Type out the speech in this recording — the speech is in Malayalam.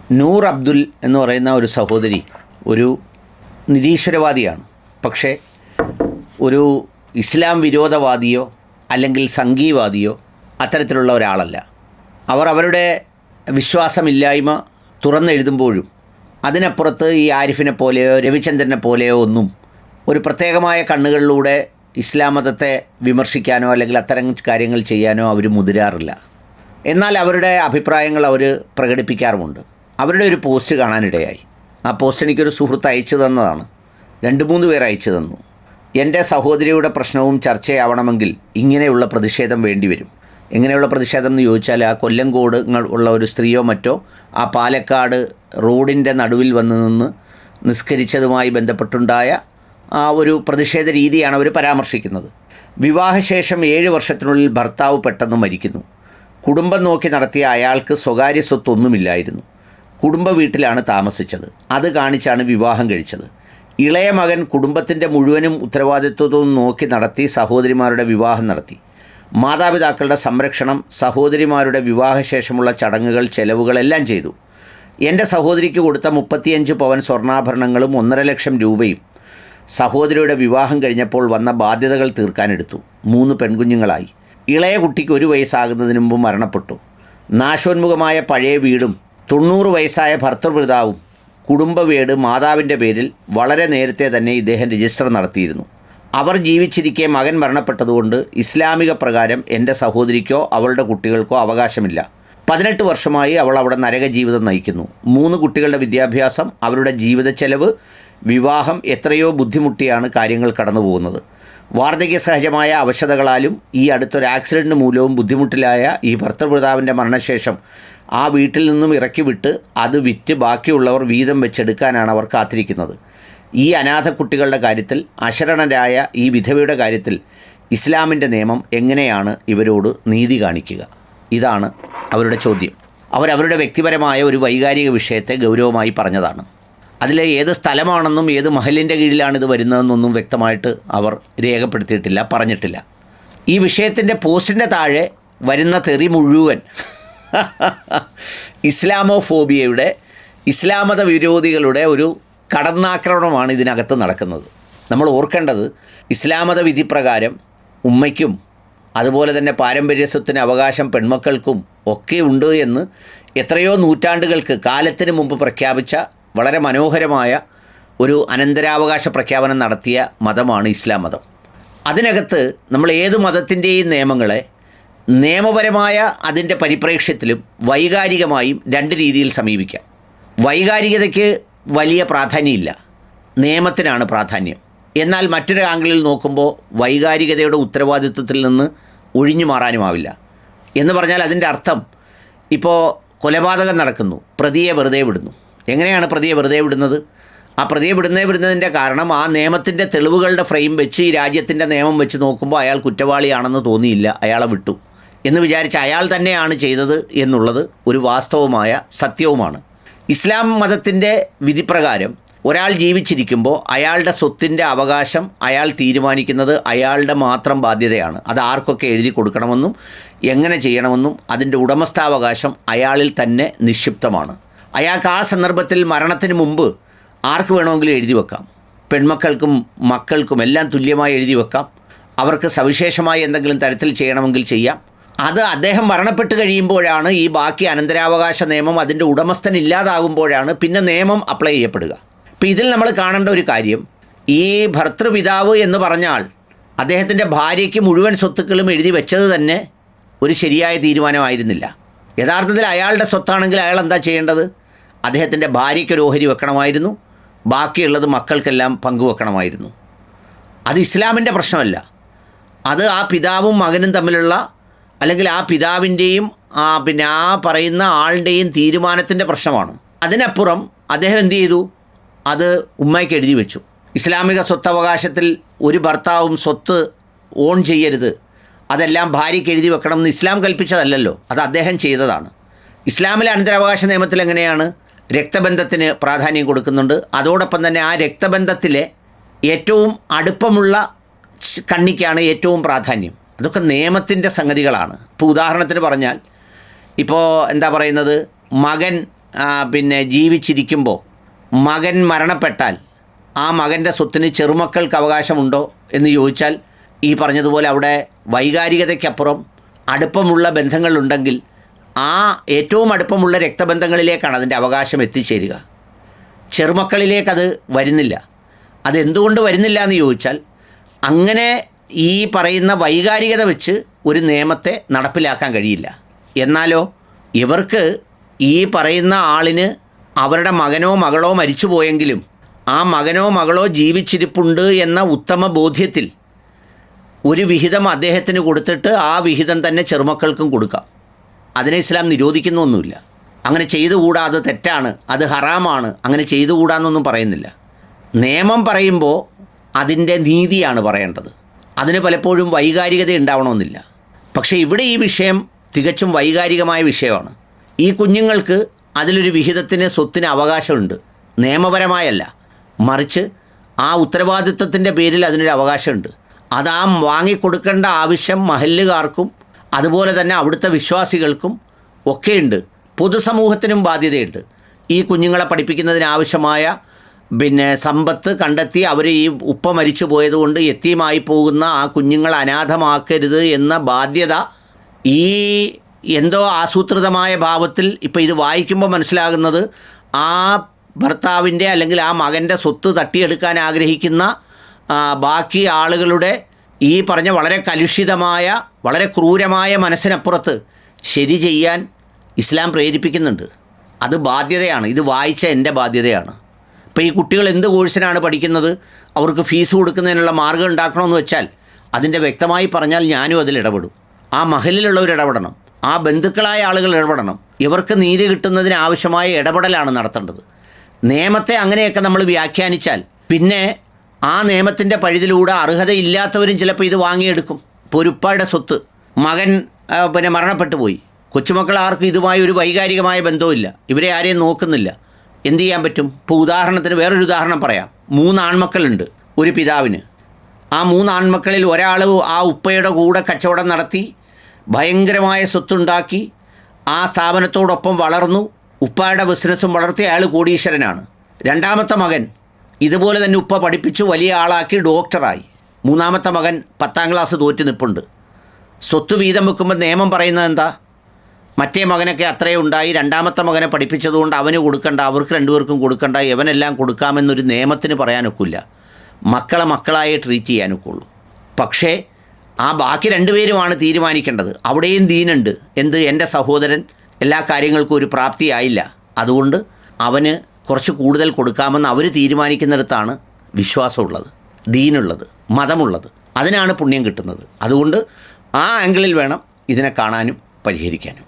നൂർ അബ്ദുൽ എന്ന് പറയുന്ന ഒരു സഹോദരി ഒരു നിരീശ്വരവാദിയാണ്. പക്ഷേ ഒരു ഇസ്ലാം വിരോധവാദിയോ അല്ലെങ്കിൽ സംഘീവാദിയോ അത്തരത്തിലുള്ള ഒരാളല്ല. അവർ അവരുടെ വിശ്വാസമില്ലായ്മ തുറന്നെഴുതുമ്പോഴും അതിനപ്പുറത്ത് ഈ ആരിഫിനെ പോലെയോ രവിചന്ദ്രനെ പോലെയോ ഒന്നും ഒരു പ്രത്യേകമായ കണ്ണുകളിലൂടെ ഇസ്ലാം മതത്തെ വിമർശിക്കാനോ അല്ലെങ്കിൽ അത്തരം കാര്യങ്ങൾ ചെയ്യാനോ അവർ മുതിരാറില്ല. എന്നാൽ അവരുടെ അഭിപ്രായങ്ങൾ അവർ പ്രകടിപ്പിക്കാറുമുണ്ട്. അവരുടെ ഒരു പോസ്റ്റ് കാണാനിടയായി. ആ പോസ്റ്റ് എനിക്കൊരു സുഹൃത്ത് അയച്ചു തന്നതാണ്. 2-3 പേർ അയച്ചു തന്നു. എൻ്റെ സഹോദരിയുടെ പ്രശ്നവും ചർച്ചയാവണമെങ്കിൽ ഇങ്ങനെയുള്ള പ്രതിഷേധം വേണ്ടിവരും. എങ്ങനെയുള്ള പ്രതിഷേധം എന്ന് ചോദിച്ചാൽ, ആ കൊല്ലങ്കോട് ഉള്ള ഒരു സ്ത്രീയോ മറ്റോ ആ പാലക്കാട് റോഡിൻ്റെ നടുവിൽ വന്ന് നിന്ന് നിസ്കരിച്ചതുമായി ബന്ധപ്പെട്ടുണ്ടായ ആ ഒരു പ്രതിഷേധ രീതിയാണ് അവർ പരാമർശിക്കുന്നത്. വിവാഹശേഷം 7 വർഷത്തിനുള്ളിൽ ഭർത്താവ് പെട്ടെന്ന് മരിക്കുന്നു. കുടുംബം നോക്കി നടത്തിയ അയാൾക്ക് സ്വകാര്യ സ്വത്തൊന്നുമില്ലായിരുന്നു. കുടുംബ വീട്ടിലാണ് താമസിച്ചത്. അത് കാണിച്ചാണ് വിവാഹം കഴിച്ചത്. ഇളയ മകൻ കുടുംബത്തിൻ്റെ മുഴുവനും ഉത്തരവാദിത്വവും നോക്കി നടത്തി സഹോദരിമാരുടെ വിവാഹം നടത്തി. മാതാപിതാക്കളുടെ സംരക്ഷണം, സഹോദരിമാരുടെ വിവാഹശേഷമുള്ള ചടങ്ങുകൾ, ചെലവുകളെല്ലാം ചെയ്തു. എൻ്റെ സഹോദരിക്ക് കൊടുത്ത 35 പവൻ സ്വർണ്ണാഭരണങ്ങളും 1.5 ലക്ഷം രൂപയും സഹോദരിയുടെ വിവാഹം കഴിഞ്ഞപ്പോൾ വന്ന ബാധ്യതകൾ തീർക്കാനെടുത്തു. 3 പെൺകുഞ്ഞുങ്ങളായി. ഇളയ കുട്ടിക്ക് 1 വയസ്സാകുന്നതിന് മുമ്പ് മരണപ്പെട്ടു. നാശോന്മുഖമായ പഴയ വീടും 90 വയസ്സായ ഭർത്തൃപിതാവും കുടുംബ വീട് മാതാവിൻ്റെ പേരിൽ വളരെ നേരത്തെ തന്നെ ഇദ്ദേഹം രജിസ്റ്റർ നടത്തിയിരുന്നു. അവർ ജീവിച്ചിരിക്കെ മകൻ മരണപ്പെട്ടതുകൊണ്ട് ഇസ്ലാമിക പ്രകാരം എൻ്റെ സഹോദരിക്കോ അവളുടെ കുട്ടികൾക്കോ അവകാശമില്ല. 18 വർഷമായി അവൾ അവിടെ നരക ജീവിതം നയിക്കുന്നു. 3 കുട്ടികളുടെ വിദ്യാഭ്യാസം, അവരുടെ ജീവിത ചെലവ്, വിവാഹം, എത്രയോ ബുദ്ധിമുട്ടിയാണ് കാര്യങ്ങൾ കടന്നു പോകുന്നത്. വാർദ്ധക്യ സഹജമായ അവശതകളാലും ഈ അടുത്തൊരു ആക്സിഡൻറ്റ് മൂലവും ബുദ്ധിമുട്ടിലായ ഈ ഭർത്തൃപിതാവിൻ്റെ മരണശേഷം ആ വീട്ടിൽ നിന്നും ഇറക്കി വിട്ട് അത് വിറ്റ് ബാക്കിയുള്ളവർ വീതം വെച്ചെടുക്കാനാണ് അവർ കാത്തിരിക്കുന്നത്. ഈ അനാഥ കുട്ടികളുടെ കാര്യത്തിൽ, അശരണരായ ഈ വിധവയുടെ കാര്യത്തിൽ ഇസ്ലാമിൻ്റെ നിയമം എങ്ങനെയാണ് ഇവരോട് നീതി കാണിക്കുക? ഇതാണ് അവരുടെ ചോദ്യം. അവരവരുടെ വ്യക്തിപരമായ ഒരു വൈകാരിക വിഷയത്തെ ഗൗരവമായി പറഞ്ഞതാണ്. അതിൽ ഏത് സ്ഥലമാണെന്നും ഏത് മഹലിൻ്റെ കീഴിലാണിത് വരുന്നതെന്നൊന്നും വ്യക്തമായിട്ട് അവർ രേഖപ്പെടുത്തിയിട്ടില്ല, പറഞ്ഞിട്ടില്ല. ഈ വിഷയത്തിൻ്റെ പോസ്റ്റിൻ്റെ താഴെ വരുന്ന തെറി മുഴുവൻ ഇസ്ലാമോഫോബിയയുടെ, ഇസ്ലാമത വിരോധികളുടെ ഒരു കടന്നാക്രമണമാണ് ഇതിനകത്ത് നടക്കുന്നത്. നമ്മൾ ഓർക്കേണ്ടത്, ഇസ്ലാമത വിധിപ്രകാരം ഉമ്മയ്ക്കും അതുപോലെ തന്നെ പാരമ്പര്യ സ്വത്തിന് അവകാശം പെൺമക്കൾക്കും ഒക്കെ ഉണ്ട് എന്ന് എത്രയോ നൂറ്റാണ്ടുകൾക്ക് കാലത്തിന് മുമ്പ് പ്രഖ്യാപിച്ച വളരെ മനോഹരമായ ഒരു അനന്തരാവകാശ പ്രഖ്യാപനം നടത്തിയ മതമാണ് ഇസ്ലാം മതം. അതിനകത്ത് നമ്മൾ ഏത് മതത്തിൻ്റെയും നിയമങ്ങളെ നിയമപരമായ അതിൻ്റെ പരിപ്രേക്ഷ്യത്തിലും വൈകാരികമായും 2 രീതിയിൽ സമീപിക്കാം. വൈകാരികതയ്ക്ക് വലിയ പ്രാധാന്യമില്ല, നിയമത്തിനാണ് പ്രാധാന്യം. എന്നാൽ മറ്റൊരു ആംഗിളിൽ നോക്കുമ്പോൾ വൈകാരികതയുടെ ഉത്തരവാദിത്വത്തിൽ നിന്ന് ഒഴിഞ്ഞു മാറാനുമാവില്ല. എന്ന് പറഞ്ഞാൽ അതിൻ്റെ അർത്ഥം, ഇപ്പോൾ കൊലപാതകം നടക്കുന്നു, പ്രതിയെ വെറുതെ വിടുന്നു. എങ്ങനെയാണ് പ്രതിയെ വെറുതെ വിടുന്നത്? ആ പ്രതിയെ വിടുന്നതിൻ്റെ കാരണം ആ നിയമത്തിൻ്റെ തെളിവുകളുടെ ഫ്രെയിം വെച്ച്, ഈ രാജ്യത്തിൻ്റെ നിയമം വെച്ച് നോക്കുമ്പോൾ അയാൾ കുറ്റവാളിയാണെന്ന് തോന്നിയില്ല, അയാളെ വിട്ടു എന്ന് വിചാരിച്ച് അയാൾ തന്നെയാണ് ചെയ്തത് എന്നുള്ളത് ഒരു വാസ്തവമായ സത്യവുമാണ്. ഇസ്ലാം മതത്തിൻ്റെ വിധിപ്രകാരം ഒരാൾ ജീവിച്ചിരിക്കുമ്പോൾ അയാളുടെ സ്വത്തിൻ്റെ അവകാശം അയാൾ തീരുമാനിക്കുന്നത് അയാളുടെ മാത്രം ബാധ്യതയാണ്. അത് ആർക്കൊക്കെ എഴുതി കൊടുക്കണമെന്നും എങ്ങനെ ചെയ്യണമെന്നും അതിൻ്റെ ഉടമസ്ഥാവകാശം അയാളിൽ തന്നെ നിക്ഷിപ്തമാണ്. അയാൾക്ക് ആ സന്ദർഭത്തിൽ മരണത്തിന് മുമ്പ് ആർക്ക് വേണമെങ്കിലും എഴുതി വെക്കാം. പെൺമക്കൾക്കും മക്കൾക്കും എല്ലാം തുല്യമായി എഴുതി വെക്കാം. അവർക്ക് സവിശേഷമായി എന്തെങ്കിലും തരത്തിൽ ചെയ്യണമെങ്കിൽ ചെയ്യാം. അത് അദ്ദേഹം മരണപ്പെട്ട് കഴിയുമ്പോഴാണ് ഈ ബാക്കി അനന്തരാവകാശ നിയമം, അതിൻ്റെ ഉടമസ്ഥൻ ഇല്ലാതാകുമ്പോഴാണ് പിന്നെ നിയമം അപ്ലൈ ചെയ്യപ്പെടുക. ഇപ്പോൾ ഇതിൽ നമ്മൾ കാണേണ്ട ഒരു കാര്യം, ഈ ഭർത്തൃപിതാവ് എന്ന് പറഞ്ഞാൽ അദ്ദേഹത്തിൻ്റെ ഭാര്യയ്ക്ക് മുഴുവൻ സ്വത്തുക്കളും എഴുതി വെച്ചത് തന്നെ ഒരു ശരിയായ തീരുമാനമായിരുന്നില്ല. യഥാർത്ഥത്തിൽ അയാളുടെ സ്വത്താണെങ്കിൽ അയാൾ എന്താ ചെയ്യേണ്ടത്? അദ്ദേഹത്തിൻ്റെ ഭാര്യയ്ക്കൊരു ഓഹരി വെക്കണമായിരുന്നു, ബാക്കിയുള്ളത് മക്കൾക്കെല്ലാം പങ്കുവെക്കണമായിരുന്നു. അത് ഇസ്ലാമിൻ്റെ പ്രശ്നമല്ല. അത് ആ പിതാവും മകനും തമ്മിലുള്ള, അല്ലെങ്കിൽ ആ പിതാവിൻ്റെയും പിന്നെ ആ പറയുന്ന ആളുടെയും തീരുമാനത്തിൻ്റെ പ്രശ്നമാണ്. അതിനപ്പുറം അദ്ദേഹം എന്ത് ചെയ്തു? അത് ഉമ്മയ്ക്ക് എഴുതി വെച്ചു. ഇസ്ലാമിക സ്വത്തവകാശത്തിൽ ഒരു ഭർത്താവും സ്വത്ത് ഓൺ ചെയ്യരുത്, അതെല്ലാം ഭാര്യയ്ക്ക് എഴുതി വെക്കണം എന്ന് ഇസ്ലാം കൽപ്പിച്ചതല്ലല്ലോ, അത് അദ്ദേഹം ചെയ്തതാണ്. ഇസ്ലാമിലെ അനന്തരാവകാശ നിയമത്തിൽ എങ്ങനെയാണ്? രക്തബന്ധത്തിന് പ്രാധാന്യം കൊടുക്കുന്നുണ്ട്. അതോടൊപ്പം തന്നെ ആ രക്തബന്ധത്തിലെ ഏറ്റവും അടുപ്പമുള്ള കണ്ണിക്കാണ് ഏറ്റവും പ്രാധാന്യം. അതൊക്കെ നിയമത്തിൻ്റെ സംഗതികളാണ്. ഇപ്പോൾ ഉദാഹരണത്തിന് പറഞ്ഞാൽ, ഇപ്പോൾ എന്താ പറയുന്നത്, മകൻ പിന്നെ ജീവിച്ചിരിക്കുമ്പോൾ മകൻ മരണപ്പെട്ടാൽ ആ മകൻ്റെ സ്വത്തിന് ചെറുമക്കൾക്ക് അവകാശമുണ്ടോ എന്ന് ചോദിച്ചാൽ ഈ പറഞ്ഞതുപോലെ അവിടെ വൈകാരികതയ്ക്കപ്പുറം അടുപ്പമുള്ള ബന്ധങ്ങളുണ്ടെങ്കിൽ ആ ഏറ്റവും അടുപ്പമുള്ള രക്തബന്ധങ്ങളിലേക്കാണ് അതിൻ്റെ അവകാശം എത്തിച്ചേരുക. ചെറുമക്കളിലേക്കത് വരുന്നില്ല. അതെന്തുകൊണ്ട് വരുന്നില്ല എന്ന് ചോദിച്ചാൽ അങ്ങനെ ഈ പറയുന്ന വൈകാരികത വെച്ച് ഒരു നിയമത്തെ നടപ്പിലാക്കാൻ കഴിയില്ല. എന്നാലോ ഇവർക്ക് ഈ പറയുന്ന ആളിന് അവരുടെ മകനോ മകളോ മരിച്ചു പോയെങ്കിലും ആ മകനോ മകളോ ജീവിച്ചിരിപ്പുണ്ട് എന്ന ഉത്തമ ബോധ്യത്തിൽ ഒരു വിഹിതം അദ്ദേഹത്തിന് കൊടുത്തിട്ട് ആ വിഹിതം തന്നെ ചെറുമക്കൾക്കും കൊടുക്കാം. അതിനെ ഇസ്ലാം നിരോധിക്കുന്നൊന്നുമില്ല. അങ്ങനെ ചെയ്തുകൂടാ, അത് തെറ്റാണ്, അത് ഹറാമാണ്, അങ്ങനെ ചെയ്തുകൂടാന്നൊന്നും പറയുന്നില്ല. നിയമം പറയുമ്പോൾ അതിൻ്റെ നീതിയാണ് പറയേണ്ടത്. അതിന് പലപ്പോഴും വൈകാരികത ഉണ്ടാവണമെന്നില്ല. പക്ഷേ ഇവിടെ ഈ വിഷയം തികച്ചും വൈകാരികമായ വിഷയമാണ്. ഈ കുഞ്ഞുങ്ങൾക്ക് അതിലൊരു വിഹിതത്തിന് സ്വത്തിന് അവകാശമുണ്ട്, നിയമപരമായല്ല, മറിച്ച് ആ ഉത്തരവാദിത്വത്തിൻ്റെ പേരിൽ അതിനൊരു അവകാശമുണ്ട്. അത് ആ വാങ്ങിക്കൊടുക്കേണ്ട ആവശ്യം മഹല്ലുകാർക്കും അതുപോലെ തന്നെ അവിടുത്തെ വിശ്വാസികൾക്കും ഒക്കെയുണ്ട്. പൊതുസമൂഹത്തിനും ബാധ്യതയുണ്ട്. ഈ കുഞ്ഞുങ്ങളെ പഠിപ്പിക്കുന്നതിനാവശ്യമായ സമ്പത്ത് കണ്ടെത്തി അവർ ഈ ഉപ്പ മരിച്ചു പോയതുകൊണ്ട് യത്തീമായി പോകുന്ന ആ കുഞ്ഞുങ്ങളെ അനാഥമാക്കരുത് എന്ന ബാധ്യത ഈ എന്തോ ആസൂത്രിതമായ ഭാവത്തിൽ ഇപ്പോൾ ഇത് വായിക്കുമ്പോൾ മനസ്സിലാകുന്നത് ആ ഭർത്താവിൻ്റെ അല്ലെങ്കിൽ ആ മകൻ്റെ സ്വത്ത് തട്ടിയെടുക്കാൻ ആഗ്രഹിക്കുന്ന ബാക്കി ആളുകളുടെ ഈ പറഞ്ഞ വളരെ കലുഷിതമായ വളരെ ക്രൂരമായ മനസ്സിനപ്പുറത്ത് ശരി ചെയ്യാൻ ഇസ്ലാം പ്രേരിപ്പിക്കുന്നുണ്ട്. അത് ബാധ്യതയാണ്. ഇത് വായിച്ച എൻ്റെ ബാധ്യതയാണ്. ഇപ്പോൾ ഈ കുട്ടികൾ എന്ത് കോഴ്സിനാണ് പഠിക്കുന്നത്, അവർക്ക് ഫീസ് കൊടുക്കുന്നതിനുള്ള മാർഗ്ഗം ഉണ്ടാക്കണമെന്ന് വെച്ചാൽ അതിൻ്റെ വ്യക്തമായി പറഞ്ഞാൽ ഞാനും അതിൽ ഇടപെടും. ആ മഹലിലുള്ളവർ ഇടപെടണം, ആ ബന്ധുക്കളായ ആളുകൾ ഇടപെടണം. ഇവർക്ക് നീതി കിട്ടുന്നതിന് ആവശ്യമായ ഇടപെടലാണ് നടത്തേണ്ടത്. നിയമത്തെ അങ്ങനെയൊക്കെ നമ്മൾ വ്യാഖ്യാനിച്ചാൽ പിന്നെ ആ നിയമത്തിൻ്റെ പഴുതിലൂടെ അർഹതയില്ലാത്തവരും ചിലപ്പോൾ ഇത് വാങ്ങിയെടുക്കും. ഇപ്പോൾ ഒരു ഉപ്പയുടെ സ്വത്ത് മകൻ മരണപ്പെട്ടു പോയി, കൊച്ചുമക്കൾ ആർക്കും ഇതുമായി ഒരു വൈകാരികമായ ബന്ധവുമില്ല, ഇവരെ ആരെയും നോക്കുന്നില്ല. എന്തു ചെയ്യാൻ പറ്റും? ഇപ്പോൾ ഉദാഹരണത്തിന് വേറൊരു ഉദാഹരണം പറയാം. 3 ആൺമക്കളുണ്ട് ഒരു പിതാവിന്. ആ 3 ആൺമക്കളിൽ ഒരാൾ ആ ഉപ്പയുടെ കൂടെ കച്ചവടം നടത്തി ഭയങ്കരമായ സ്വത്തുണ്ടാക്കി ആ സ്ഥാപനത്തോടൊപ്പം വളർന്നു, ഉപ്പയുടെ ബിസിനസ്സും വളർത്തി അയാൾ കോടീശ്വരനാണ്. രണ്ടാമത്തെ മകൻ ഇതുപോലെ തന്നെ ഉപ്പ പഠിപ്പിച്ചു വലിയ ആളാക്കി ഡോക്ടറായി. മൂന്നാമത്തെ മകൻ 10ാം ക്ലാസ് തോറ്റ് നിൽപ്പുണ്ട്. സ്വത്ത് വീതം വെക്കുമ്പോൾ നിയമം പറയുന്നത് എന്താ? മറ്റേ മകനൊക്കെ അത്രയും ഉണ്ടായി, രണ്ടാമത്തെ മകനെ പഠിപ്പിച്ചതുകൊണ്ട് അവന് കൊടുക്കണ്ട, അവർക്ക് രണ്ടുപേർക്കും കൊടുക്കണ്ട, ഇവനെല്ലാം കൊടുക്കാമെന്നൊരു നിയമത്തിന് പറയാനൊക്കില്ല. മക്കളെ മക്കളായി ട്രീറ്റ് ചെയ്യാനൊക്കുള്ളൂ. പക്ഷേ ആ ബാക്കി 2 പേരുമാണ് തീരുമാനിക്കേണ്ടത്. അവിടെയും ദീനുണ്ട്. എന്ത്? എൻ്റെ സഹോദരൻ എല്ലാ കാര്യങ്ങൾക്കും ഒരു പ്രാപ്തിയായില്ല, അതുകൊണ്ട് അവന് കുറച്ച് കൂടുതൽ കൊടുക്കാമെന്ന് അവർ തീരുമാനിക്കുന്നിടത്താണ് വിശ്വാസമുള്ളത്, ദീനുള്ളത്, മതമുള്ളത്. അതിനാണ് പുണ്യം കിട്ടുന്നത്. അതുകൊണ്ട് ആ ആംഗിളിൽ വേണം ഇതിനെ കാണാനും പരിഹരിക്കാനും.